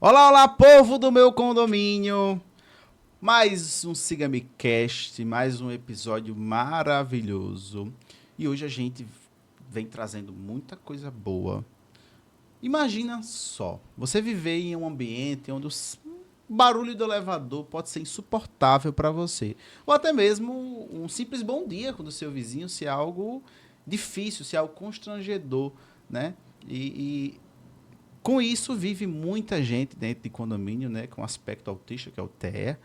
Olá, olá, povo do meu condomínio! Mais um Siga-me Cast, mais um episódio maravilhoso. E hoje a gente vem trazendo muita coisa boa. Imagina só, você viver em um ambiente onde o barulho do elevador pode ser insuportável para você. Ou até mesmo um simples bom dia com o seu vizinho, se é algo difícil, se é algo constrangedor, né? E com isso vive muita gente dentro de condomínio, né, com aspecto autista, que é o TEA,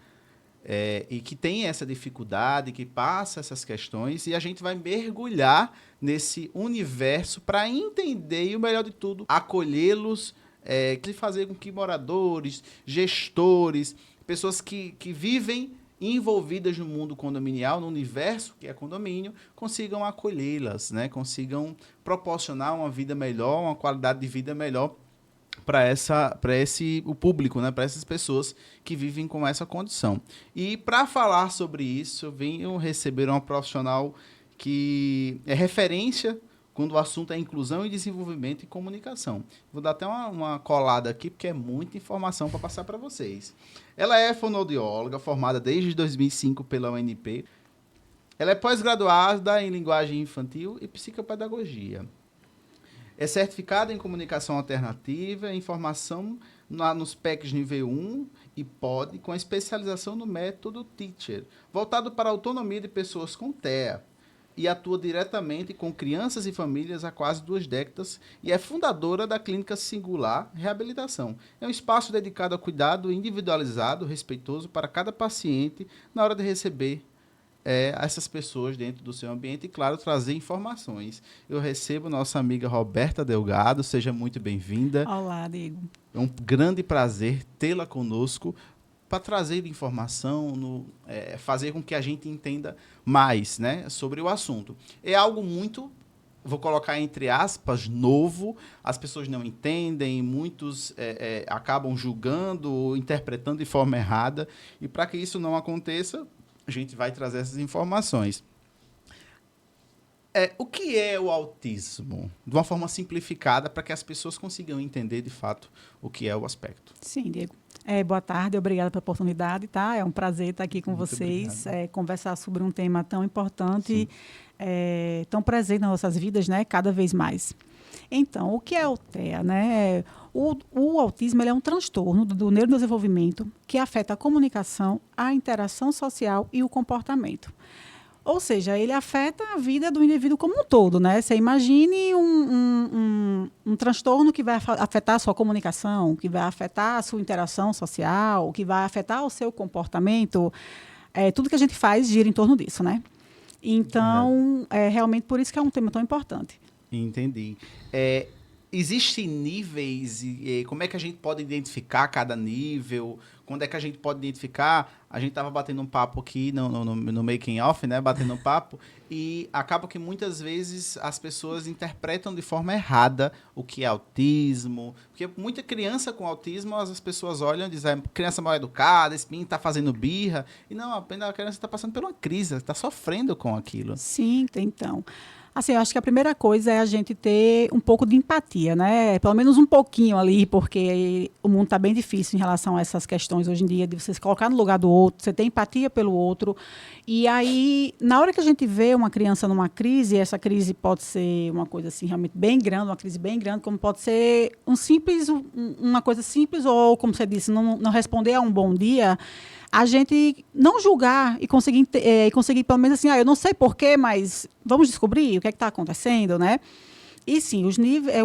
e que tem essa dificuldade, que passa essas questões, e a gente vai mergulhar nesse universo para entender e, o melhor de tudo, acolhê-los, e fazer com que moradores, gestores, pessoas que vivem envolvidas no mundo condominial, no universo que é condomínio, consigam acolhê-las, né? Consigam proporcionar uma vida melhor, uma qualidade de vida melhor para esse o público, né, para essas pessoas que vivem com essa condição. E para falar sobre isso, eu venho receber uma profissional que é referência quando o assunto é inclusão e desenvolvimento e comunicação. Vou dar até uma colada aqui, porque é muita informação para passar para vocês. Ela é fonoaudióloga, formada desde 2005 pela UNP. Ela é pós-graduada em linguagem infantil e psicopedagogia. É certificado em comunicação alternativa, em formação nos PECs nível 1 e POD, com especialização no método Teacher, voltado para a autonomia de pessoas com TEA, e atua diretamente com crianças e famílias há quase 2 décadas, e é fundadora da Clínica Singular Reabilitação. É um espaço dedicado ao cuidado individualizado, respeitoso para cada paciente na hora de receber essas pessoas dentro do seu ambiente e, claro, trazer informações. Eu recebo nossa amiga Roberta Delgado, seja muito bem-vinda. Olá, Diego. É um grande prazer tê-la conosco para trazer informação, fazer com que a gente entenda mais, né, sobre o assunto. É algo muito, vou colocar entre aspas, novo, as pessoas não entendem, muitos acabam julgando ou interpretando de forma errada, e para que isso não aconteça, a gente vai trazer essas informações. O que é o autismo? De uma forma simplificada, para que as pessoas consigam entender, de fato, o que é o aspecto. Sim, Diego. Boa tarde, obrigada pela oportunidade, tá? É um prazer estar aqui com Muito vocês, conversar sobre um tema tão importante, tão presente nas nossas vidas, né? Cada vez mais. Então, o que é o TEA, né? O autismo, ele é um transtorno do neurodesenvolvimento que afeta a comunicação, a interação social e o comportamento. Ou seja, ele afeta a vida do indivíduo como um todo, né? Você imagine um transtorno que vai afetar a sua comunicação, que vai afetar a sua interação social, que vai afetar o seu comportamento. Tudo que a gente faz gira em torno disso, né? Então, realmente por isso que é um tema tão importante. Entendi. Existem níveis e como é que a gente pode identificar cada nível? Quando é que a gente pode identificar? A gente estava batendo um papo aqui no making off, né? Batendo um papo, e acaba que muitas vezes as pessoas interpretam de forma errada o que é autismo. Porque muita criança com autismo, as pessoas olham e dizem, criança mal educada, esse menino está fazendo birra. E não, apenas a criança está passando por uma crise, está sofrendo com aquilo. Sim, então. Assim, eu acho que a primeira coisa é a gente ter um pouco de empatia, né? Pelo menos um pouquinho ali, porque o mundo está bem difícil em relação a essas questões hoje em dia, de você se colocar no lugar do outro, você ter empatia pelo outro. E aí, na hora que a gente vê uma criança numa crise, essa crise pode ser uma coisa assim, realmente bem grande, uma crise bem grande, como pode ser uma coisa simples, ou, como você disse, não responder a um bom dia, a gente não julgar e conseguir pelo menos assim, eu não sei porquê, mas vamos descobrir o que é que está acontecendo, né? E sim,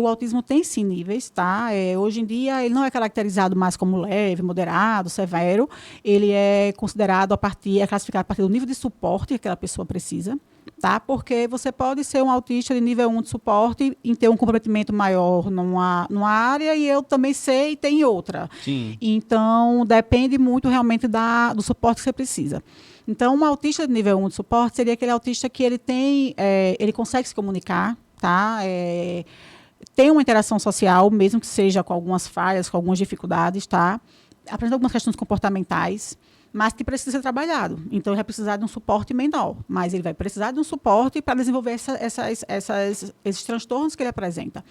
o autismo tem sim níveis, tá? Hoje em dia ele não é caracterizado mais como leve, moderado, severo. Ele é considerado classificado a partir do nível de suporte que aquela pessoa precisa, tá? Porque você pode ser um autista de nível 1 de suporte e ter um comprometimento maior numa área, e eu também sei e tem outra. Sim. Então, depende muito realmente do suporte que você precisa. Então, um autista de nível 1 de suporte seria aquele autista que ele consegue se comunicar, tá? Tem uma interação social, mesmo que seja com algumas falhas, com algumas dificuldades, tá? Apresenta algumas questões comportamentais, mas que precisa ser trabalhado. Então, ele vai precisar de um suporte mental, mas ele vai precisar de um suporte para desenvolver esses transtornos que ele apresenta.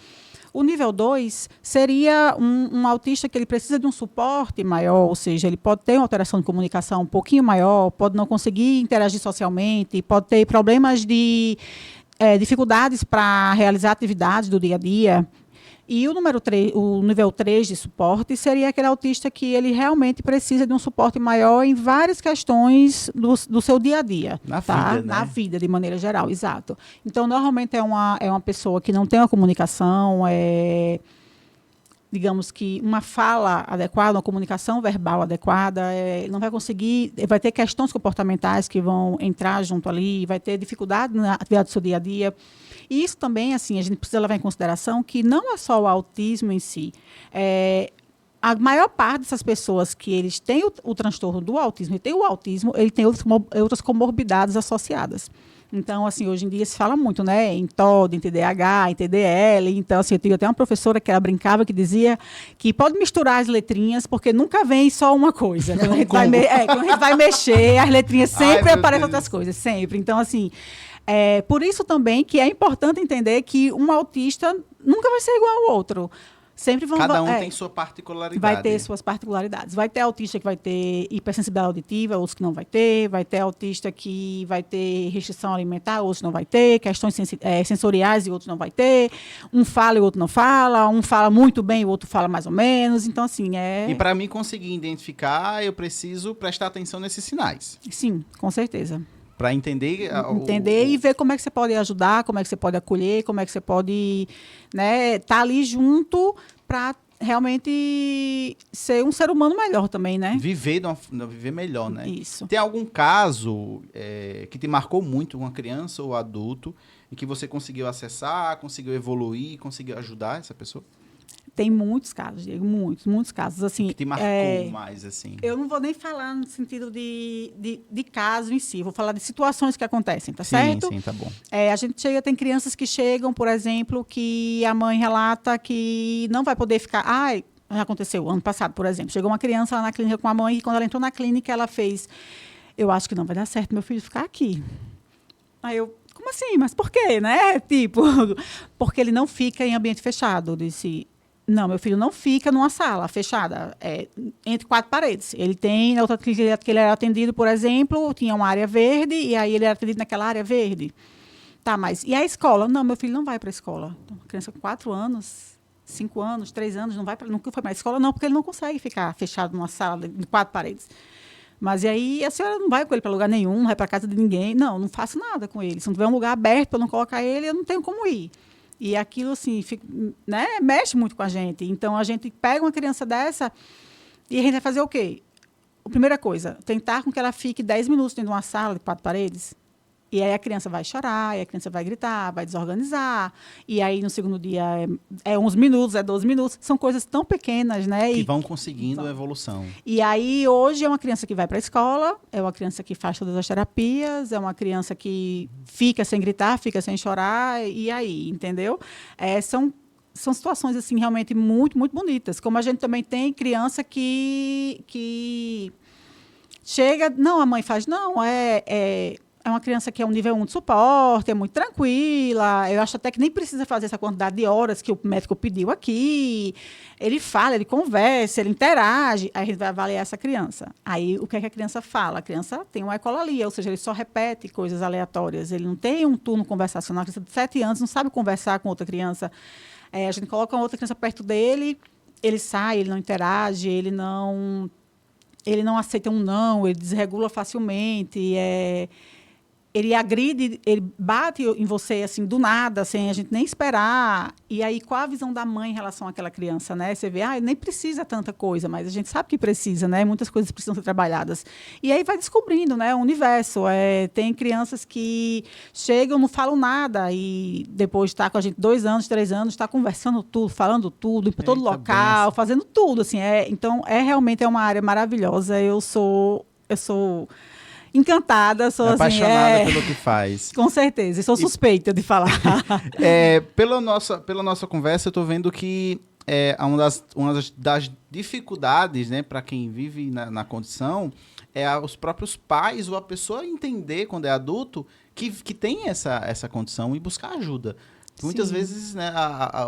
O nível 2 seria um autista que ele precisa de um suporte maior, ou seja, ele pode ter uma alteração de comunicação um pouquinho maior, pode não conseguir interagir socialmente, pode ter problemas de dificuldades para realizar atividades do dia a dia. E o nível 3 de suporte seria aquele autista que ele realmente precisa de um suporte maior em várias questões do seu dia a dia. Na vida, né? Na vida, de maneira geral, exato. Então, normalmente é uma pessoa que não tem uma comunicação, digamos que uma fala adequada, uma comunicação verbal adequada, não vai conseguir, vai ter questões comportamentais que vão entrar junto ali, vai ter dificuldade na atividade do seu dia a dia. E isso também, assim, a gente precisa levar em consideração que não é só o autismo em si. A maior parte dessas pessoas que eles têm o transtorno do autismo e tem o autismo, ele tem outras comorbidades associadas. Então, assim, hoje em dia se fala muito, né, em TOD, em TDAH, em TDL. Então, assim, eu tive até uma professora que ela brincava, que dizia que pode misturar as letrinhas, porque nunca vem só uma coisa. Quando a gente, quando a gente vai mexer, as letrinhas sempre aparecem outras coisas, sempre. Então, assim, por isso também que é importante entender que um autista nunca vai ser igual ao outro. Sempre Cada um tem sua particularidade. Vai ter suas particularidades. Vai ter autista que vai ter hipersensibilidade auditiva, outros que não vai ter. Vai ter autista que vai ter restrição alimentar, outros não vai ter. Questões sensoriais e outros não vai ter. Um fala e o outro não fala. Um fala muito bem e o outro fala mais ou menos. Então, assim, E para mim conseguir identificar, eu preciso prestar atenção nesses sinais. Sim, com certeza. Para entender... E ver como é que você pode ajudar, como é que você pode acolher, como é que você pode, né, tá ali junto para realmente ser um ser humano melhor também, né? Viver melhor, né? Isso. Tem algum caso que te marcou muito, uma criança ou adulto, e que você conseguiu acessar, conseguiu evoluir, conseguiu ajudar essa pessoa? Tem muitos casos, Diego, muitos casos. Assim, que te marcou mais, assim? Eu não vou nem falar no sentido de caso em si, vou falar de situações que acontecem, tá sim, certo? Sim, tá bom. A gente tem crianças que chegam, por exemplo, que a mãe relata que não vai poder ficar... já aconteceu, ano passado, por exemplo. Chegou uma criança lá na clínica com a mãe e quando ela entrou na clínica, ela fez... Eu acho que não vai dar certo meu filho ficar aqui. Aí eu... Como assim? Mas por quê, né? Tipo, porque ele não fica em ambiente fechado. Eu disse... Não, meu filho não fica numa sala fechada, entre 4 paredes. Ele tem, na outra clínica que ele era atendido, por exemplo, tinha uma área verde, e aí ele era atendido naquela área verde. Tá, mas e a escola? Não, meu filho não vai para a escola. Então, uma criança com 4 anos, 5 anos, 3 anos, nunca foi para a escola, não, porque ele não consegue ficar fechado numa sala de 4 paredes. Mas e aí a senhora não vai com ele para lugar nenhum, não vai para casa de ninguém. Não faço nada com ele. Se não tiver um lugar aberto para não colocar ele, eu não tenho como ir. E aquilo, assim, né, mexe muito com a gente. Então, a gente pega uma criança dessa e a gente vai fazer o quê? A primeira coisa, tentar com que ela fique 10 minutos dentro de uma sala de 4 paredes. E aí a criança vai chorar, e a criança vai gritar, vai desorganizar. E aí, no segundo dia, é 11 minutos, é 12 minutos. São coisas tão pequenas, né? Que vão conseguindo a evolução. E aí, hoje, é uma criança que vai para a escola, é uma criança que faz todas as terapias, é uma criança que fica sem gritar, fica sem chorar, e aí, entendeu? São situações, assim, realmente muito, muito bonitas. Como a gente também tem criança que chega... Não, a mãe faz... Não, é uma criança que é um nível 1 de suporte, é muito tranquila. Eu acho até que nem precisa fazer essa quantidade de horas que o médico pediu aqui. Ele fala, ele conversa, ele interage. Aí a gente vai avaliar essa criança. Aí, o que é que a criança fala? A criança tem uma ecolalia, ou seja, ele só repete coisas aleatórias. Ele não tem um turno conversacional. A criança de 7 anos não sabe conversar com outra criança. A gente coloca uma outra criança perto dele, ele sai, ele não interage, ele não aceita um não, ele desregula facilmente, ele agride, ele bate em você, assim, do nada, sem a gente nem esperar. E aí, qual a visão da mãe em relação àquela criança, né? Você vê, nem precisa tanta coisa, mas a gente sabe que precisa, né? Muitas coisas precisam ser trabalhadas. E aí vai descobrindo, né? O universo. Tem crianças que chegam, não falam nada, e depois está com a gente 2 anos, 3 anos, está conversando tudo, falando tudo, para todo local, fazendo tudo, assim. Então, realmente é uma área maravilhosa. Eu sou encantada, sou apaixonada pelo que faz. Com certeza, e sou suspeita de falar. Pela nossa conversa, eu estou vendo que uma das dificuldades, né, para quem vive na condição os próprios pais ou a pessoa entender, quando é adulto, que tem essa condição e buscar ajuda. Muitas Sim. vezes, né,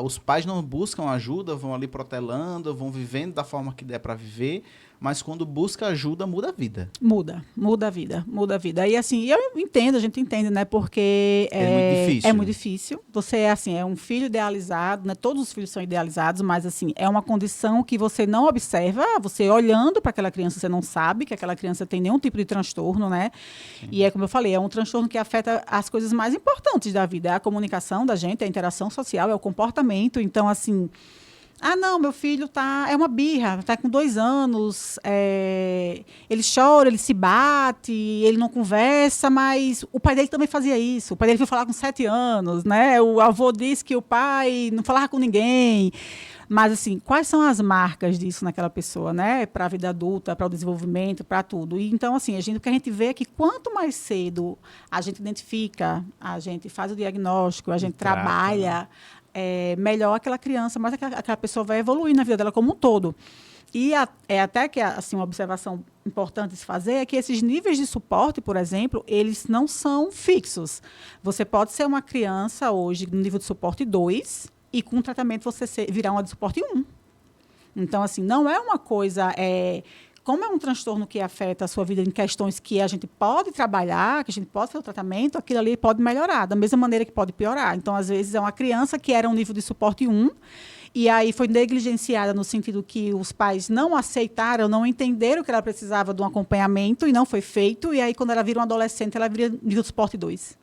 os pais não buscam ajuda, vão ali protelando, vão vivendo da forma que der para viver, mas quando busca ajuda, muda a vida. Muda a vida, muda a vida. E assim, eu entendo, a gente entende, né? Porque É muito é difícil. muito difícil. Você é assim, é um filho idealizado, né? Todos os filhos são idealizados, mas assim, é uma condição que você não observa, você olhando para aquela criança, você não sabe que aquela criança tem nenhum tipo de transtorno, né? E é como eu falei, é um transtorno que afeta as coisas mais importantes da vida, é a comunicação da gente, é a interação social, é o comportamento. Então, assim, não, meu filho é uma birra, tá com 2 anos, ele chora, ele se bate, ele não conversa, mas o pai dele também fazia isso. O pai dele foi falar com 7 anos, né? O avô disse que o pai não falava com ninguém. Mas, assim, quais são as marcas disso naquela pessoa, né? Para a vida adulta, para o desenvolvimento, para tudo. E, então, assim, o que a gente vê é que quanto mais cedo a gente identifica, a gente faz o diagnóstico, a gente Trata, né? trabalha, melhor aquela criança, mais aquela pessoa vai evoluir na vida dela como um todo. E até que assim, uma observação importante de se fazer é que esses níveis de suporte, por exemplo, eles não são fixos. Você pode ser uma criança hoje no nível de suporte 2 e com tratamento você virar uma de suporte 1. Então, assim, não é uma coisa... como é um transtorno que afeta a sua vida em questões que a gente pode trabalhar, que a gente pode fazer o tratamento, aquilo ali pode melhorar, da mesma maneira que pode piorar. Então, às vezes, é uma criança que era um nível de suporte 1, e aí foi negligenciada no sentido que os pais não aceitaram, não entenderam que ela precisava de um acompanhamento e não foi feito. E aí, quando ela vira uma adolescente, ela vira nível de suporte 2.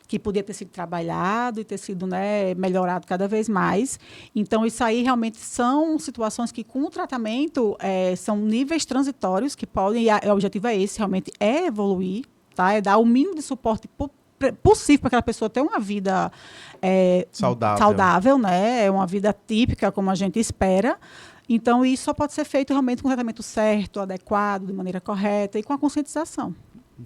Que podia ter sido trabalhado e ter sido, né, melhorado cada vez mais. Então, isso aí realmente são situações que, com o tratamento, são níveis transitórios que podem, e o objetivo é esse, realmente, é evoluir, tá? É dar o mínimo de suporte possível para aquela pessoa ter uma vida saudável, né? É uma vida típica, como a gente espera. Então, isso só pode ser feito realmente com o tratamento certo, adequado, de maneira correta e com a conscientização.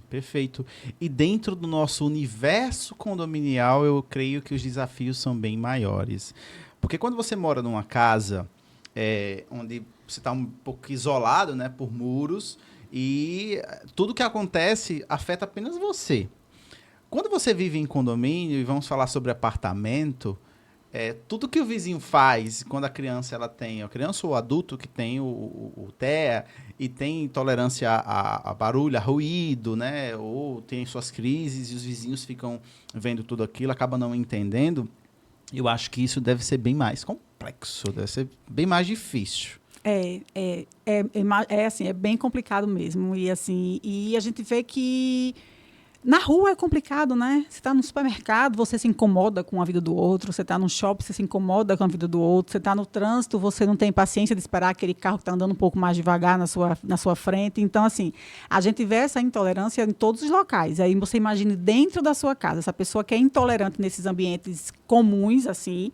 Perfeito. E dentro do nosso universo condominial, eu creio que os desafios são bem maiores. Porque quando você mora numa casa onde você está um pouco isolado, né, por muros, e tudo que acontece afeta apenas você. Quando você vive em condomínio, e vamos falar sobre apartamento, tudo que o vizinho faz quando a criança ou o adulto que tem o TEA e tem intolerância a barulho, a ruído, né? Ou tem suas crises e os vizinhos ficam vendo tudo aquilo, acabam não entendendo. Eu acho que isso deve ser bem mais complexo, deve ser bem mais difícil. Assim, é bem complicado mesmo. E, assim, e a gente vê que na rua é complicado, né? Você está no supermercado, você se incomoda com a vida do outro. Você está no shopping, você se incomoda com a vida do outro. Você está no trânsito, você não tem paciência de esperar aquele carro que está andando um pouco mais devagar na sua frente. Então, assim, a gente vê essa intolerância em todos os locais. Aí você imagine dentro da sua casa, essa pessoa que é intolerante nesses ambientes comuns, assim...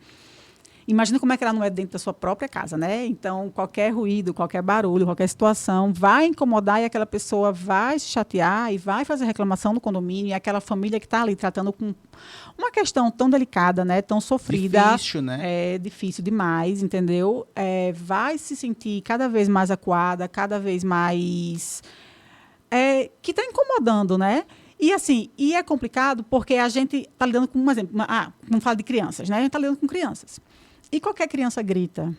Imagina como é que ela não é dentro da sua própria casa, né? Então, qualquer ruído, qualquer barulho, qualquer situação vai incomodar e aquela pessoa vai se chatear e vai fazer reclamação no condomínio. E aquela família que está ali tratando com uma questão tão delicada, né? Tão sofrida. Difícil, né? É difícil demais, entendeu? Vai se sentir cada vez mais acuada, cada vez mais... que está incomodando, né? E, assim, é complicado porque a gente está lidando com, um exemplo, vamos falar de crianças, né? A gente está lidando com crianças. E qualquer criança grita,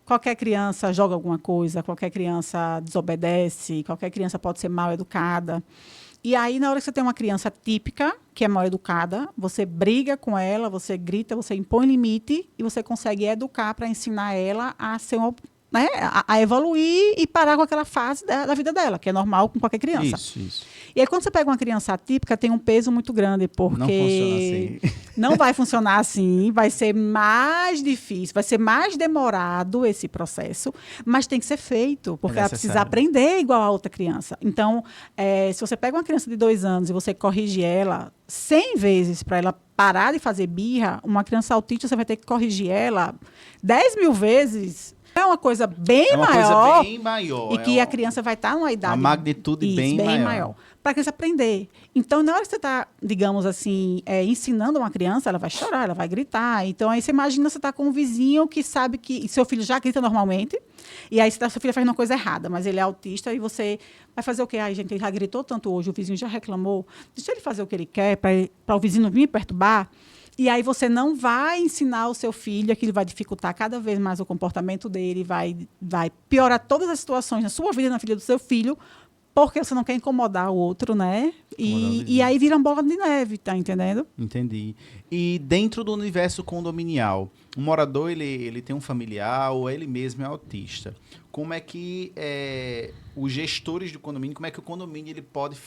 qualquer criança joga alguma coisa, qualquer criança desobedece, qualquer criança pode ser mal educada. E aí, na hora que você tem uma criança típica, que é mal educada, você briga com ela, você grita, você impõe limite e você consegue educar para ensinar ela a ser né, a evoluir e parar com aquela fase da vida dela, que é normal com qualquer criança. Isso. E aí, quando você pega uma criança atípica, tem um peso muito grande, porque não funciona assim. Não vai funcionar assim, vai ser mais difícil, vai ser mais demorado esse processo, mas tem que ser feito, porque ela precisa aprender igual a outra criança. Então, se você pega uma criança de 2 anos e você corrige ela 100 vezes para ela parar de fazer birra, uma criança autista, você vai ter que corrigir ela 10.000 vezes. É uma coisa bem maior. Coisa bem maior. E que a criança vai estar numa idade... Uma magnitude bem maior. Para a criança aprender. Então, na hora que você está, digamos assim, ensinando uma criança, ela vai chorar, ela vai gritar. Então, aí você imagina você está com um vizinho que sabe que seu filho já grita normalmente, e aí seu filho faz uma coisa errada, mas ele é autista, e você vai fazer o quê? Ai, gente, ele já gritou tanto hoje, o vizinho já reclamou. Deixa ele fazer o que ele quer, para o vizinho não vir me perturbar. E aí você não vai ensinar o seu filho, aquilo vai dificultar cada vez mais o comportamento dele, vai piorar todas as situações na sua vida e na vida do seu filho, porque você não quer incomodar o outro, né? E aí vira uma bola de neve, tá entendendo? Entendi. E dentro do universo condominial, o morador, ele tem um familiar ou ele mesmo é autista. Como é que os gestores do condomínio, como é que o condomínio ele pode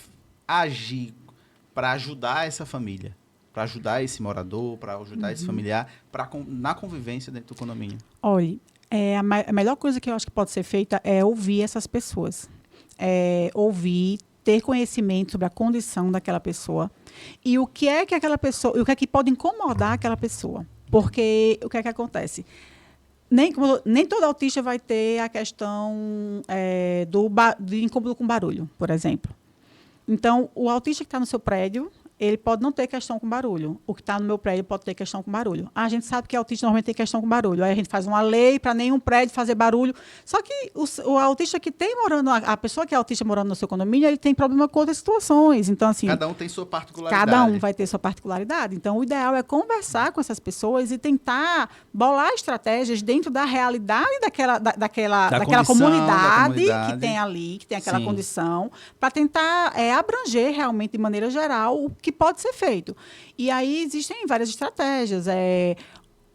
agir para ajudar essa família? Para ajudar esse morador, para ajudar esse familiar, na convivência dentro do condomínio? Olha, a melhor coisa que eu acho que pode ser feita é ouvir essas pessoas. Ouvir, ter conhecimento sobre a condição daquela pessoa e o que é que aquela pessoa, o que é que pode incomodar aquela pessoa. Porque o que é que acontece? Nem todo autista vai ter a questão do incômodo com barulho, por exemplo. Então, o autista que está no seu prédio, ele pode não ter questão com barulho. O que está no meu prédio pode ter questão com barulho. A gente sabe que autista normalmente tem questão com barulho. Aí a gente faz uma lei para nenhum prédio fazer barulho. Só que o autista que tem morando, a pessoa que é autista morando no seu condomínio, ele tem problema com outras situações. Então, assim, cada um tem sua particularidade. Cada um vai ter sua particularidade. Então, o ideal é conversar com essas pessoas e tentar bolar estratégias dentro da realidade daquela comunidade que tem ali, que tem aquela condição, para tentar abranger realmente, de maneira geral, o que pode ser feito. E aí existem várias estratégias.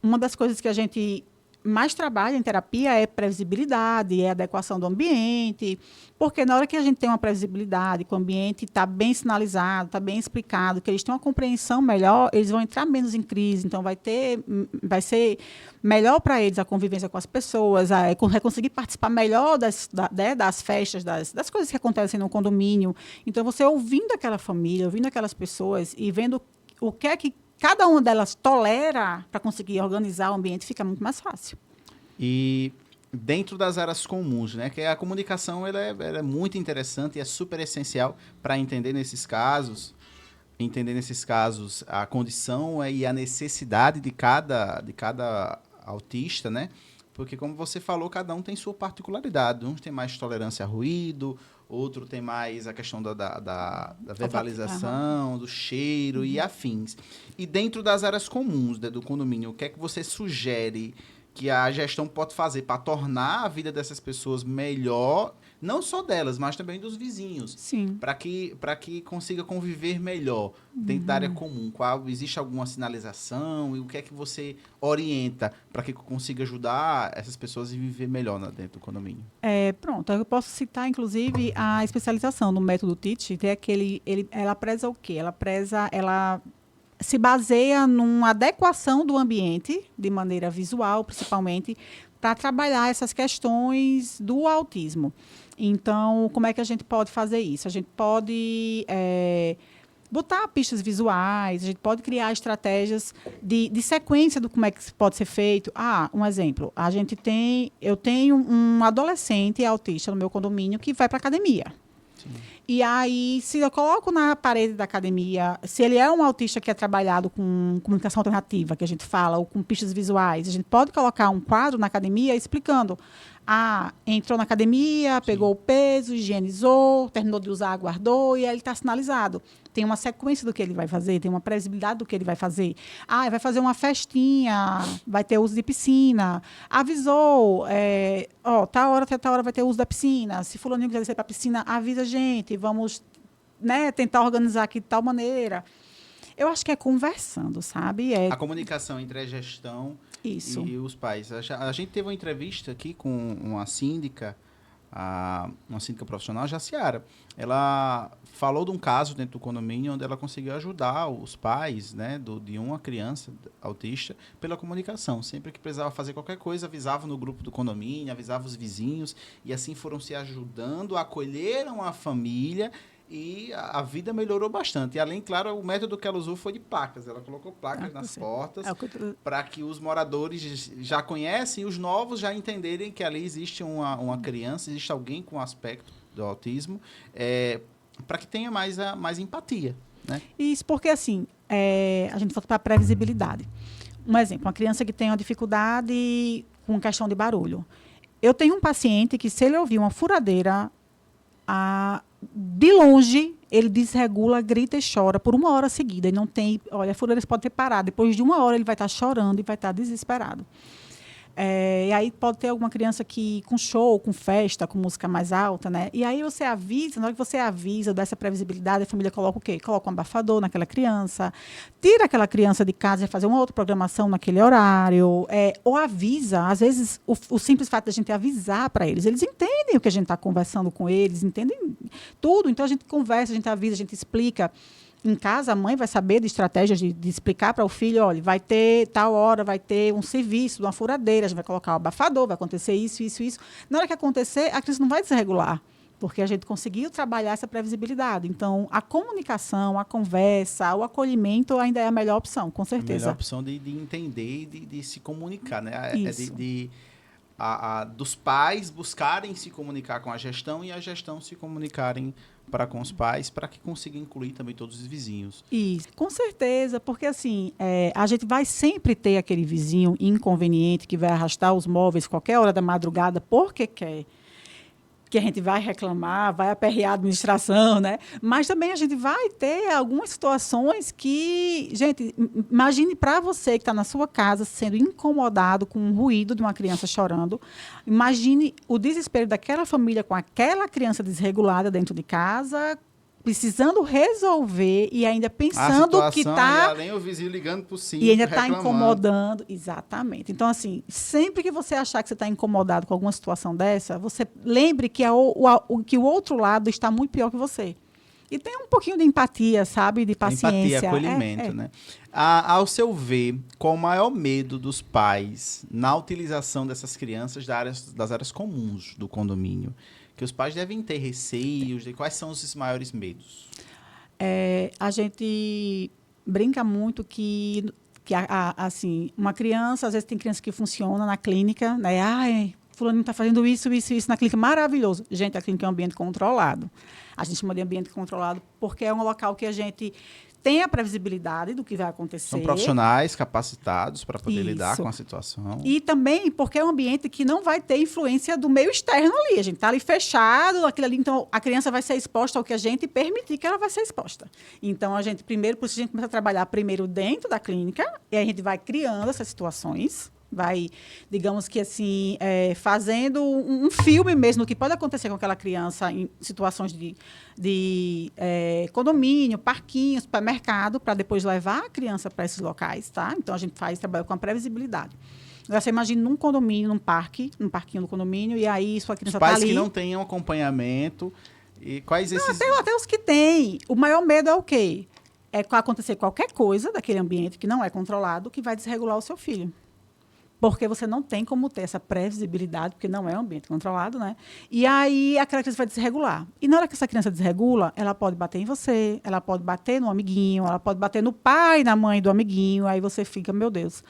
Uma das coisas que a gente mais trabalha em terapia é previsibilidade, é adequação do ambiente, porque na hora que a gente tem uma previsibilidade, que o ambiente está bem sinalizado, está bem explicado, que eles têm uma compreensão melhor, eles vão entrar menos em crise, então vai ser melhor para eles a convivência com as pessoas, vai conseguir participar melhor das festas, das coisas que acontecem no condomínio. Então, você ouvindo aquela família, ouvindo aquelas pessoas e vendo o que é que cada uma delas tolera para conseguir organizar o ambiente, fica muito mais fácil. E dentro das áreas comuns, né, que a comunicação ela é muito interessante e é super essencial para entender nesses casos a condição e a necessidade de cada autista, né? Porque, como você falou, cada um tem sua particularidade. Uns tem mais tolerância a ruído, outro tem mais a questão da verbalização, do cheiro e afins. E dentro das áreas comuns do condomínio, o que é que você sugere que a gestão pode fazer para tornar a vida dessas pessoas melhor, não só delas, mas também dos vizinhos? Sim. Para que consiga conviver melhor dentro da área comum. Existe alguma sinalização? E o que é que você orienta para que consiga ajudar essas pessoas a viver melhor dentro do condomínio? Pronto, eu posso citar, inclusive, a especialização no método TEACH, ela preza o quê? Ela se baseia numa adequação do ambiente, de maneira visual, principalmente, para trabalhar essas questões do autismo. Então, como é que a gente pode fazer isso? A gente pode botar pistas visuais, a gente pode criar estratégias de sequência do como é que pode ser feito. Um exemplo, eu tenho um adolescente autista no meu condomínio que vai para a academia. Sim. E aí, se eu coloco na parede da academia, se ele é um autista que é trabalhado com comunicação alternativa, que a gente fala, ou com pistas visuais, a gente pode colocar um quadro na academia explicando. Entrou na academia, pegou o peso, higienizou, terminou de usar, guardou, e aí ele está sinalizado. Tem uma sequência do que ele vai fazer, tem uma previsibilidade do que ele vai fazer. Vai fazer uma festinha, vai ter uso de piscina. Avisou, tal hora vai ter uso da piscina. Se fulaninho quiser descer para a piscina, avisa a gente, vamos, né, tentar organizar aqui de tal maneira. Eu acho que é conversando, sabe? A comunicação entre a gestão Isso. E os pais. A gente teve uma entrevista aqui com uma síndica profissional, Jaciara. Ela falou de um caso dentro do condomínio onde ela conseguiu ajudar os pais, né, de uma criança autista pela comunicação. Sempre que precisava fazer qualquer coisa, avisava no grupo do condomínio, avisava os vizinhos, e assim foram se ajudando, acolheram a família e a vida melhorou bastante. E além, claro, o método que ela usou foi de placas. Ela colocou placas nas portas para que os moradores já conhecem e os novos já entenderem que ali existe uma criança, existe alguém com aspecto do autismo, para que tenha mais empatia, né? Isso porque, assim, a gente volta para a previsibilidade. Um exemplo, uma criança que tem uma dificuldade com questão de barulho. Eu tenho um paciente que, se ele ouvir uma furadeira, de longe, ele desregula, grita e chora por 1 hora seguida. E não tem, olha, a furadeiras pode ter parado. Depois de 1 hora ele vai estar chorando e vai estar desesperado. E aí pode ter alguma criança que com show, com festa, com música mais alta, né? E aí você avisa, na hora que você avisa dessa previsibilidade, a família coloca o quê? Coloca um abafador naquela criança, tira aquela criança de casa e fazer uma outra programação naquele horário, ou avisa. Às vezes, o simples fato de a gente avisar para eles, eles entendem o que a gente está conversando com eles, entendem tudo. Então, a gente conversa, a gente avisa, a gente explica. Em casa, a mãe vai saber de estratégias de explicar para o filho, olha, vai ter tal hora, vai ter um serviço de uma furadeira, a gente vai colocar o abafador, vai acontecer isso, isso, isso. Na hora que acontecer, a criança não vai desregular, porque a gente conseguiu trabalhar essa previsibilidade. Então, a comunicação, a conversa, o acolhimento ainda é a melhor opção, com certeza. A melhor opção de entender e de se comunicar, né? Isso. Dos pais buscarem se comunicar com a gestão e a gestão se comunicarem para com os pais, para que consiga incluir também todos os vizinhos. Isso, com certeza, porque assim, a gente vai sempre ter aquele vizinho inconveniente que vai arrastar os móveis qualquer hora da madrugada porque quer. Que a gente vai reclamar, vai aperrear a administração, né? Mas também a gente vai ter algumas situações que, gente, imagine para você que está na sua casa sendo incomodado com o ruído de uma criança chorando, imagine o desespero daquela família com aquela criança desregulada dentro de casa, precisando resolver e ainda pensando que está... E além o vizinho ligando por cima, e ainda está incomodando. Exatamente. Então, assim, sempre que você achar que você está incomodado com alguma situação dessa, você lembre que, que o outro lado está muito pior que você. E tenha um pouquinho de empatia, sabe? De paciência. Empatia, acolhimento, né? Ao seu ver, qual o maior medo dos pais na utilização dessas crianças das áreas comuns do condomínio? Que os pais devem ter receios, de quais são os maiores medos? A gente brinca muito que assim, uma criança, às vezes tem criança que funciona na clínica, né? Ai, fulano está fazendo isso na clínica, maravilhoso. Gente, a clínica é um ambiente controlado. A gente chama de ambiente controlado porque é um local que a gente tem a previsibilidade do que vai acontecer. São profissionais capacitados para poder lidar com a situação. E também porque é um ambiente que não vai ter influência do meio externo ali. A gente está ali fechado, aquilo ali, então a criança vai ser exposta ao que a gente permitir que ela vai ser exposta. Então, a gente primeiro, por isso a gente começa a trabalhar primeiro dentro da clínica, e a gente vai criando essas situações, vai, digamos que assim, fazendo um filme mesmo do que pode acontecer com aquela criança em situações de condomínio, parquinho, supermercado, para depois levar a criança para esses locais, tá? Então, a gente trabalha com a previsibilidade. Agora, você imagina num condomínio, num parquinho do condomínio, e aí sua criança está ali... Os pais que não tenham acompanhamento, e quais esses... Até os que têm. O maior medo é o quê? É acontecer qualquer coisa daquele ambiente que não é controlado, que vai desregular o seu filho. Porque você não tem como ter essa previsibilidade, porque não é um ambiente controlado, né? E aí aquela criança vai desregular. E na hora que essa criança desregula, ela pode bater em você, ela pode bater no amiguinho, ela pode bater no pai, na mãe do amiguinho, aí você fica, meu Deus.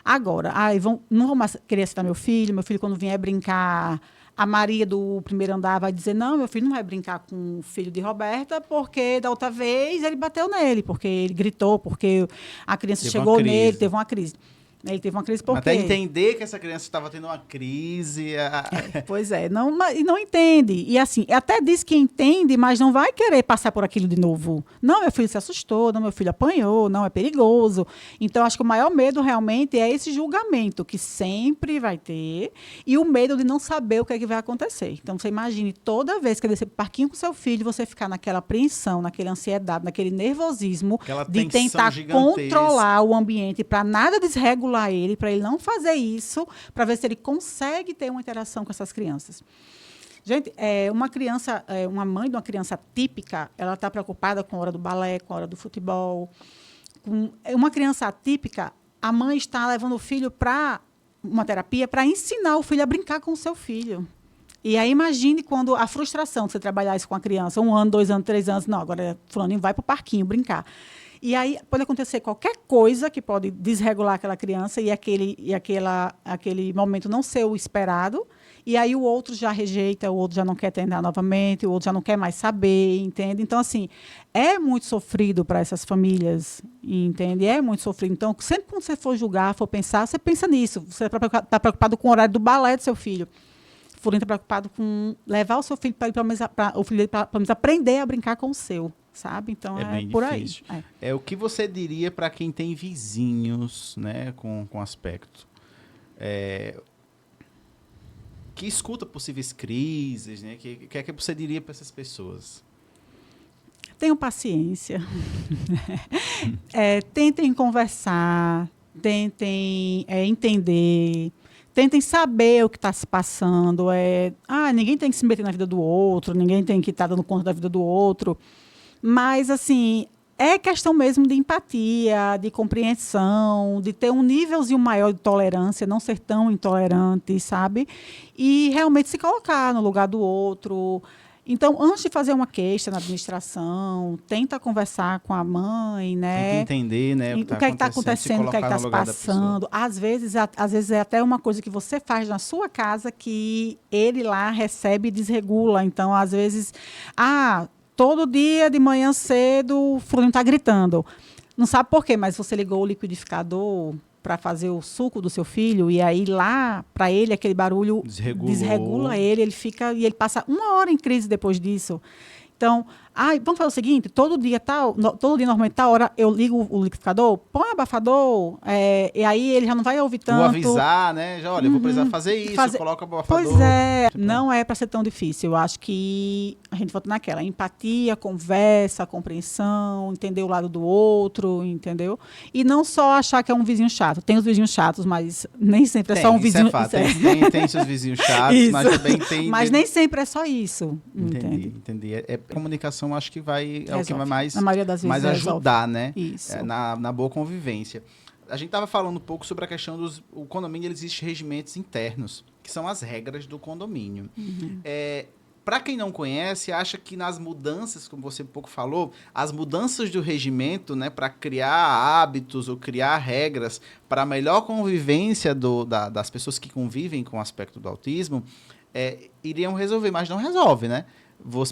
Agora, não vou mais querer citar meu filho quando vier brincar, a Maria do primeiro andar vai dizer, não, meu filho não vai brincar com o filho de Roberta, porque da outra vez ele bateu nele, porque ele gritou, porque a criança chegou nele, teve uma crise. Ele teve uma crise porque... Até entender que essa criança estava tendo uma crise... Pois é, não entende. E assim, até diz que entende, mas não vai querer passar por aquilo de novo. Não, meu filho se assustou, não, meu filho apanhou, não, é perigoso. Então, acho que o maior medo realmente é esse julgamento que sempre vai ter e o medo de não saber o que é que vai acontecer. Então, você imagine, toda vez que ele descer para o parquinho com seu filho, você ficar naquela apreensão, naquela ansiedade, naquele nervosismo de tentar controlar o ambiente para nada desregular ele, para ele não fazer isso, para ver se ele consegue ter uma interação com essas crianças. Gente, uma mãe de uma criança típica, ela está preocupada com a hora do balé, com a hora do futebol. Uma criança atípica, a mãe está levando o filho para uma terapia para ensinar o filho a brincar com o seu filho. E aí imagine quando a frustração de você trabalhar isso com a criança, 1 ano, 2 anos, 3 anos, não, agora fulano vai para o parquinho brincar. E aí pode acontecer qualquer coisa que pode desregular aquela criança e aquele momento não ser o esperado. E aí o outro já rejeita, o outro já não quer tentar novamente, o outro já não quer mais saber, entende? Então, assim, é muito sofrido para essas famílias, entende? É muito sofrido. Então, sempre quando você for julgar, for pensar, você pensa nisso. Você está preocupado com o horário do balé do seu filho. O fulano está preocupado com levar o seu filho para pelo menos aprender a brincar com o seu. sabe? Então, É bem por difícil. aí. O que você diria para quem tem vizinhos, né, com aspecto? Que escuta possíveis crises, né? Que é que você diria para essas pessoas? Tenham paciência. Tentem conversar, tentem entender, tentem saber o que está se passando. Ninguém tem que se meter na vida do outro, ninguém tem que estar dando conta da vida do outro. Mas, assim, é questão mesmo de empatia, de compreensão, de ter um nívelzinho maior de tolerância, não ser tão intolerante, sabe? E realmente se colocar no lugar do outro. Então, antes de fazer uma queixa na administração, tenta conversar com a mãe, né? Tenta entender, né, O que é que está acontecendo, o que é que está se passando. Às vezes é até uma coisa que você faz na sua casa que ele lá recebe e desregula. Então, às vezes, todo dia de manhã cedo o fulano está gritando. Não sabe por quê, mas você ligou o liquidificador para fazer o suco do seu filho, e aí lá, para ele, aquele barulho desregula ele, ele fica, e ele passa 1 hora em crise depois disso. Então, vamos fazer o seguinte, todo dia normalmente tal hora eu ligo o liquidificador, põe abafador, e aí ele já não vai ouvir tanto. Vou avisar, né? Já, olha, eu vou precisar fazer isso, coloca o abafador. Pois é, não é para ser tão difícil. Eu acho que a gente volta naquela empatia, conversa, compreensão, entender o lado do outro, entendeu? E não só achar que é um vizinho chato. Tem os vizinhos chatos, mas nem sempre é só um vizinho. Isso é fato. Tem seus vizinhos chatos, mas também tem. Mas nem sempre é só isso. Entendi. Comunicação, acho que é o que vai mais, na maioria das vezes, mais ajudar, né? Isso. Na boa convivência. A gente estava falando um pouco sobre a questão o condomínio, ele existe regimentos internos, que são as regras do condomínio. Uhum. Para quem não conhece, acha que nas mudanças, como você um pouco falou, as mudanças do regimento, né, para criar hábitos ou criar regras para a melhor convivência das pessoas que convivem com o aspecto do autismo, iriam resolver, mas não resolve, né?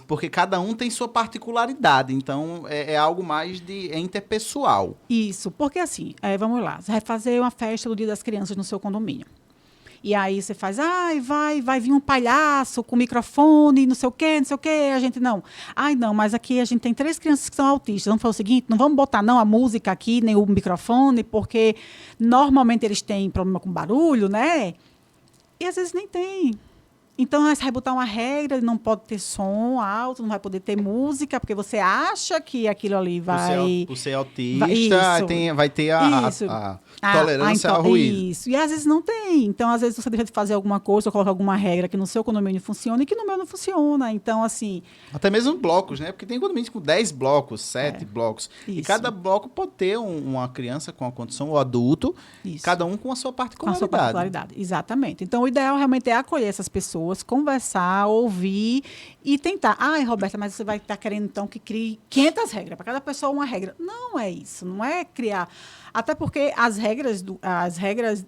Porque cada um tem sua particularidade, então é algo mais interpessoal. Isso, porque assim, vamos lá, você vai fazer uma festa do Dia das Crianças no seu condomínio. E aí você faz, vai vir um palhaço com microfone, não sei o quê, a gente não. Não, mas aqui a gente tem 3 crianças que são autistas. Vamos fazer o seguinte, não vamos botar não a música aqui, nem o microfone, porque normalmente eles têm problema com barulho, né? E às vezes nem tem. Então, você vai botar uma regra, não pode ter som alto, não vai poder ter música, porque você acha que aquilo ali vai... Por ser autista, vai ter a tolerância ao ruído. Isso, e às vezes não tem. Então, às vezes, você deixa de fazer alguma coisa, ou coloca alguma regra que no seu condomínio funciona e que no meu não funciona. Então, assim... Até mesmo blocos, né? Porque tem condomínios com 10 blocos, 7 blocos. Isso. E cada bloco pode ter uma criança com a condição, ou adulto, cada um com a sua particularidade. Com a sua particularidade, exatamente. Então, o ideal realmente é acolher essas pessoas, conversar, ouvir e tentar. Roberta, mas você vai estar querendo, então, que crie 500 regras. Para cada pessoa, uma regra. Não é isso. Não é criar... Até porque as regras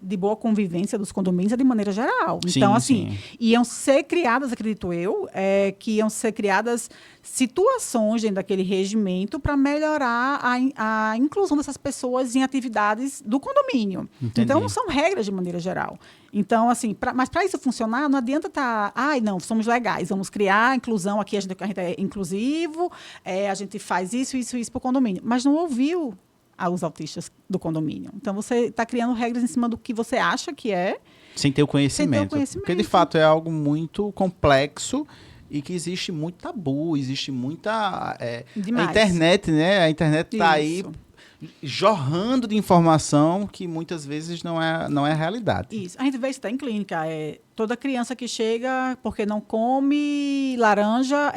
de boa convivência dos condomínios é de maneira geral. Então, assim, iam ser criadas, acredito eu, que iam ser criadas situações dentro daquele regimento para melhorar a inclusão dessas pessoas em atividades do condomínio. Entendi. Então, são regras de maneira geral. Então, assim, mas para isso funcionar, não adianta estar... não, somos legais, vamos criar a inclusão aqui, a gente é inclusivo, a gente faz isso para o condomínio. Mas não ouviu os autistas do condomínio. Então, você está criando regras em cima do que você acha que é. Sem ter o conhecimento. Porque, de fato, é algo muito complexo e que existe muito tabu, existe muita... a internet, né? A internet está aí jorrando de informação que muitas vezes não é a realidade. Isso. A gente vê isso até em clínica. Toda criança que chega porque não come laranja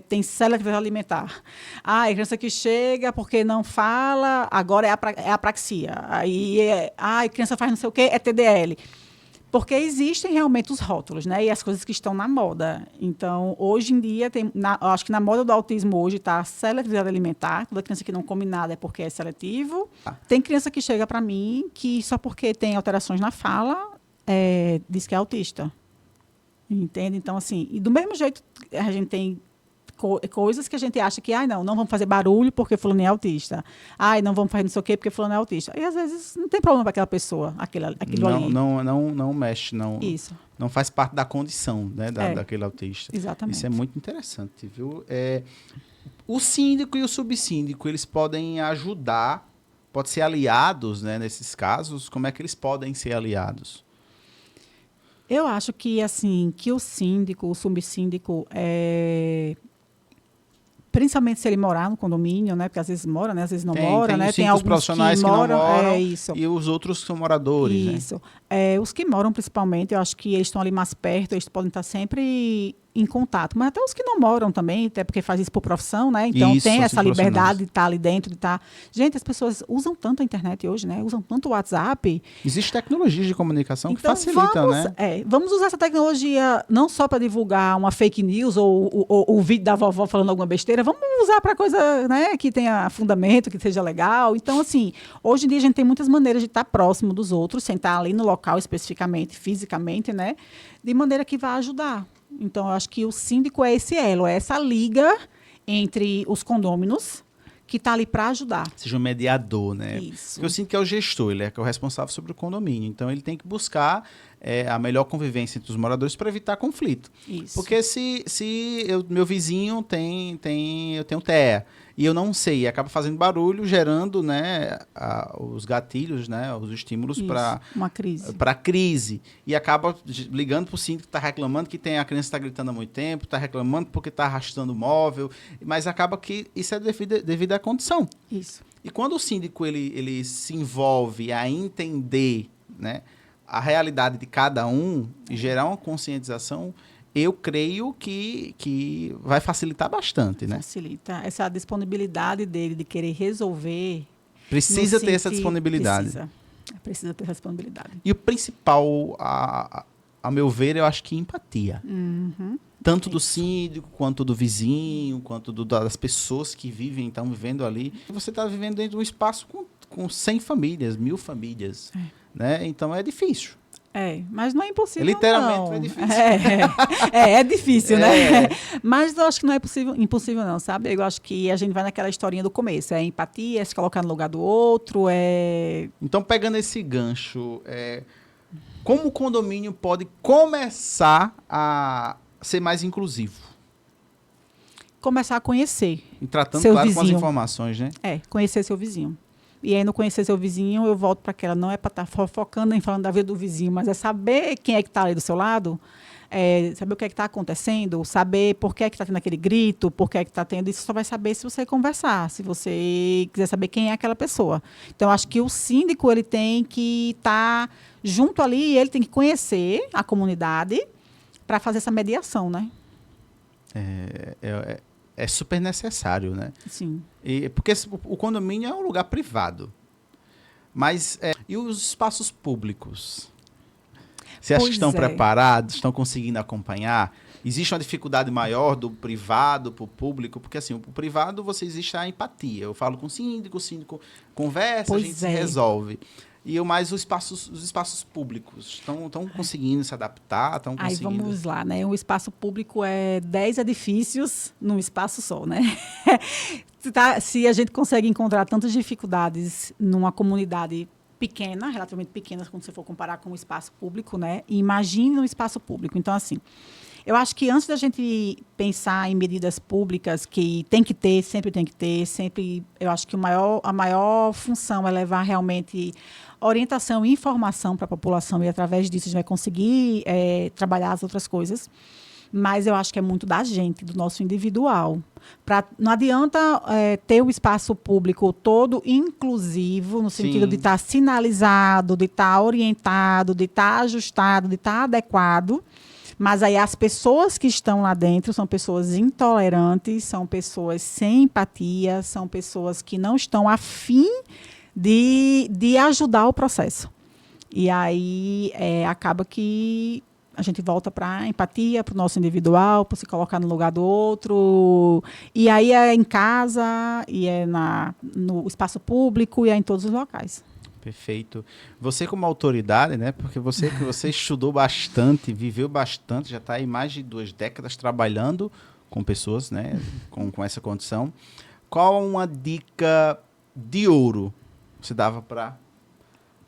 tem seletividade alimentar. A criança que chega porque não fala, agora é apraxia. Aí a criança faz não sei o quê, é TDL. Porque existem realmente os rótulos, né? E as coisas que estão na moda. Então, hoje em dia, acho que na moda do autismo hoje está a seletividade alimentar. Toda criança que não come nada é porque é seletivo. Tem criança que chega para mim que só porque tem alterações na fala, diz que é autista. Entende? Então, assim, e do mesmo jeito a gente tem coisas que a gente acha que, não vamos fazer barulho porque fulano é autista. Não vamos fazer não sei o quê porque fulano é autista. E às vezes não tem problema para aquela pessoa, aquilo ali. Não mexe, não. Isso. Não faz parte da condição, né, daquele autista. Exatamente. Isso é muito interessante, viu? O síndico e o subsíndico, eles podem ajudar, podem ser aliados, né, nesses casos. Como é que eles podem ser aliados? Eu acho que, assim, que o síndico, o subsíndico, principalmente se ele morar no condomínio, né? Porque às vezes mora, né? Às vezes não mora, Tem né? os Tem síndicos alguns profissionais que que não moram, moram isso. e os outros que são moradores, né? Isso. Os que moram, principalmente, eu acho que eles estão ali mais perto, eles podem estar sempre em contato. Mas até os que não moram também, até porque faz isso por profissão, né? Então Isso, tem são essa síndicos liberdade de profissionais. estar ali dentro, de estar. Gente, as pessoas usam tanto a internet hoje, né? Usam tanto o WhatsApp. Existem tecnologias de comunicação que Então, facilitam, né? vamos usar essa tecnologia não só para divulgar uma fake news ou o vídeo da vovó falando alguma besteira, vamos usar para coisa, né, que tenha fundamento, que seja legal. Então, assim, hoje em dia a gente tem muitas maneiras de estar próximo dos outros, sem estar ali no local especificamente, fisicamente, né, de maneira que vai ajudar. Então, eu acho que o síndico é esse elo, é essa liga entre os condôminos que está ali para ajudar. Seja um mediador, né? Isso. Porque eu sinto que é o gestor, ele é o responsável sobre o condomínio. Então, ele tem que buscar a melhor convivência entre os moradores para evitar conflito. Isso. Porque se meu vizinho eu tenho TEA e eu não sei, acaba fazendo barulho, gerando, né, os gatilhos, né, os estímulos para uma crise. Para crise. E acaba ligando para o síndico que está reclamando que a criança está gritando há muito tempo, está reclamando porque está arrastando o móvel, mas acaba que isso é devido à condição. Isso. E quando o síndico ele se envolve a entender, né, a realidade de cada um e gerar uma conscientização, eu creio que vai facilitar bastante, né? Facilita. Essa disponibilidade dele de querer resolver. Precisa ter essa disponibilidade. Precisa ter essa disponibilidade. E o principal, a meu ver, eu acho que empatia. Uhum. Tanto do síndico, quanto do vizinho, quanto das pessoas que estão vivendo ali. Você está vivendo dentro de um espaço com 100 famílias, 1000 famílias. Né? Então é difícil. Mas não é impossível, literalmente não. É difícil. É difícil, né? Mas eu acho que não é impossível, não, sabe? Eu acho que a gente vai naquela historinha do começo. É empatia, é se colocar no lugar do outro, Então, pegando esse gancho, como o condomínio pode começar a ser mais inclusivo? Começar a conhecer E tratando, seu claro, vizinho. com as informações, né? Conhecer seu vizinho. E aí, no conhecer seu vizinho, eu volto para aquela. Não é para estar focando em falando da vida do vizinho, mas é saber quem é que está ali do seu lado, saber o que é que está acontecendo, saber por que é que está tendo aquele grito, por que é que está tendo. Isso só vai saber se você conversar, se você quiser saber quem é aquela pessoa. Então, eu acho que o síndico ele tem que estar junto ali, ele tem que conhecer a comunidade para fazer essa mediação, né? É super necessário, né? Sim. Porque o condomínio é um lugar privado. Mas, e os espaços públicos? Você acha que estão preparados? Estão conseguindo acompanhar? Existe uma dificuldade maior do privado para o público? Porque, assim, o privado, existe a empatia. Eu falo com o síndico conversa, a gente se resolve. E os espaços públicos estão conseguindo se adaptar? Aí vamos lá, né? Um espaço público é 10 edifícios num espaço só, né? Se a gente consegue encontrar tantas dificuldades numa comunidade pequena, relativamente pequena, quando você for comparar com o espaço público, né? Imagine um espaço público. Então, assim, eu acho que antes da gente pensar em medidas públicas que tem que ter, eu acho que a maior função é levar realmente orientação e informação para a população, e através disso a gente vai conseguir trabalhar as outras coisas. Mas eu acho que é muito da gente, do nosso individual. Não adianta ter o espaço público todo inclusivo, no sentido de estar sinalizado, de estar orientado, de estar ajustado, de estar adequado. Mas aí as pessoas que estão lá dentro são pessoas intolerantes, são pessoas sem empatia, são pessoas que não estão afim de ajudar o processo. E aí acaba que a gente volta para a empatia, para o nosso individual, para se colocar no lugar do outro. E aí é em casa, e é no espaço público, e é em todos os locais. Perfeito. Você como autoridade, né? Porque você estudou bastante, viveu bastante, já está aí mais de 2 décadas trabalhando com pessoas, né? Com essa condição. Qual uma dica de ouro você dava para a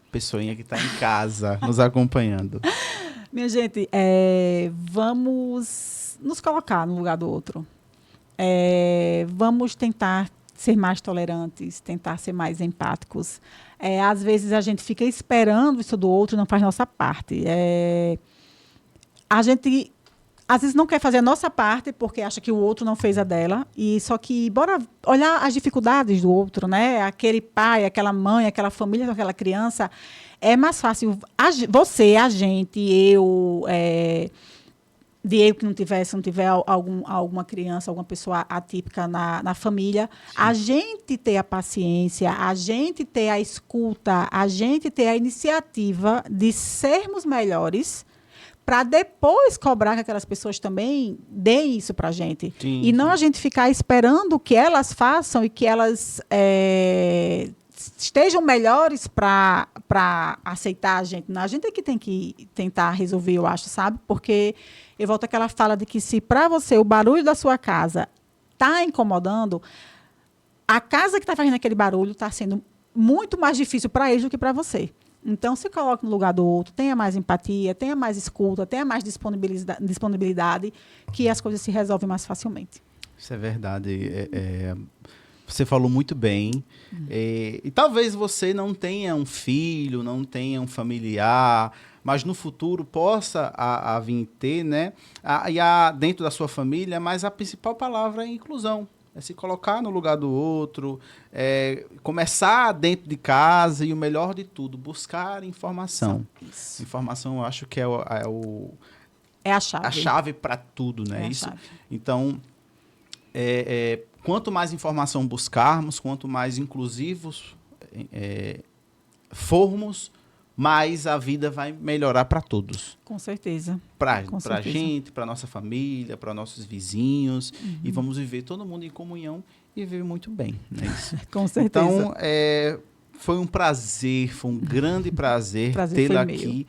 pessoinha que está em casa nos acompanhando? Minha gente, vamos nos colocar no lugar do outro. Vamos tentar ser mais tolerantes, tentar ser mais empáticos. Às vezes a gente fica esperando isso do outro e não faz nossa parte. A gente às vezes não quer fazer a nossa parte porque acha que o outro não fez a dela. E só que bora olhar as dificuldades do outro, né? Aquele pai, aquela mãe, aquela família com aquela criança. É mais fácil você, a gente, eu, Diego que não tiver alguma criança, alguma pessoa atípica na família, sim, a gente ter a paciência, a gente ter a escuta, a gente ter a iniciativa de sermos melhores para depois cobrar que aquelas pessoas também deem isso para a gente. Sim, e não a gente ficar esperando que elas façam e que elas estejam melhores para aceitar a gente. Não, a gente é que tem que tentar resolver, eu acho, sabe? Porque eu volto àquela fala de que se para você o barulho da sua casa está incomodando, a casa que está fazendo aquele barulho está sendo muito mais difícil para eles do que para você. Então, se coloque no lugar do outro, tenha mais empatia, tenha mais escuta, tenha mais disponibilidade, que as coisas se resolvem mais facilmente. Isso é verdade. Você falou muito bem. E talvez você não tenha um filho, não tenha um familiar, mas no futuro possa vir ter, né? Dentro da sua família, mas a principal palavra é inclusão. É se colocar no lugar do outro, começar dentro de casa e o melhor de tudo, buscar informação. Isso. Informação, eu acho que é a chave. A chave para tudo, né? Isso. Chave. Então, quanto mais informação buscarmos, quanto mais inclusivos formos, mais a vida vai melhorar para todos. Com certeza. Para a gente, para nossa família, para nossos vizinhos. Uhum. E vamos viver todo mundo em comunhão e viver muito bem. Né? Isso. Com certeza. Então, foi um prazer, foi um grande prazer tê-la aqui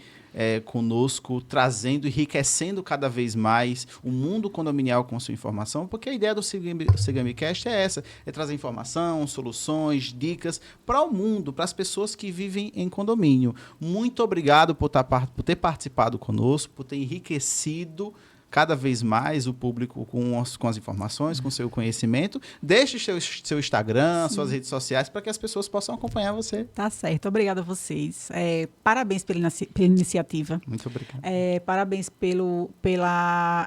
conosco, trazendo, enriquecendo cada vez mais o mundo condominial com sua informação, porque a ideia do SigaMeCast é essa, é trazer informação, soluções, dicas para o mundo, para as pessoas que vivem em condomínio. Muito obrigado por ter participado conosco, por ter enriquecido cada vez mais o público com as informações, com o seu conhecimento. Deixe seu Instagram, sim, suas redes sociais, para que as pessoas possam acompanhar você. Tá certo. Obrigada a vocês. Parabéns pela iniciativa. Muito obrigado. Parabéns pela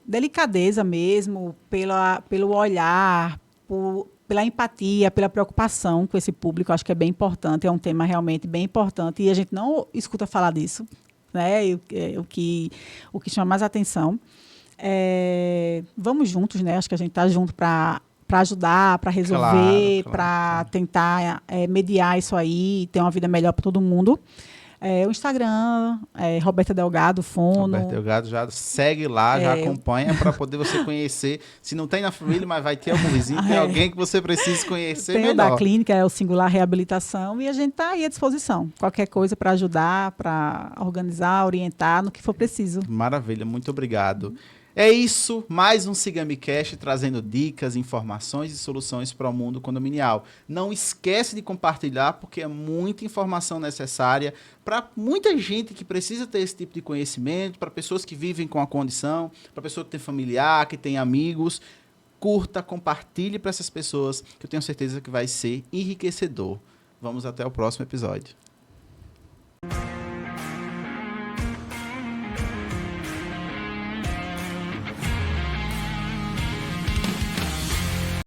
delicadeza mesmo, pelo olhar, pela empatia, pela preocupação com esse público. Acho que é bem importante, é um tema realmente bem importante e a gente não escuta falar disso. Né? O que chama mais atenção. Vamos juntos, né? Acho que a gente está junto para ajudar, para resolver, para tentar mediar isso aí, ter uma vida melhor para todo mundo. O Instagram, Roberta Delgado, Fono. Roberta Delgado, já segue lá, já acompanha para poder você conhecer. Se não tem na família, mas vai ter algum vizinho, tem alguém que você precisa conhecer tem melhor. Tem o da clínica, é o Singular Reabilitação, e a gente está aí à disposição. Qualquer coisa para ajudar, para organizar, orientar, no que for preciso. Maravilha, muito obrigado. É isso, mais um SigaMeCast trazendo dicas, informações e soluções para o mundo condominial. Não esquece de compartilhar, porque é muita informação necessária para muita gente que precisa ter esse tipo de conhecimento, para pessoas que vivem com a condição, para pessoa que tem familiar, que tem amigos. Curta, compartilhe para essas pessoas, que eu tenho certeza que vai ser enriquecedor. Vamos até o próximo episódio.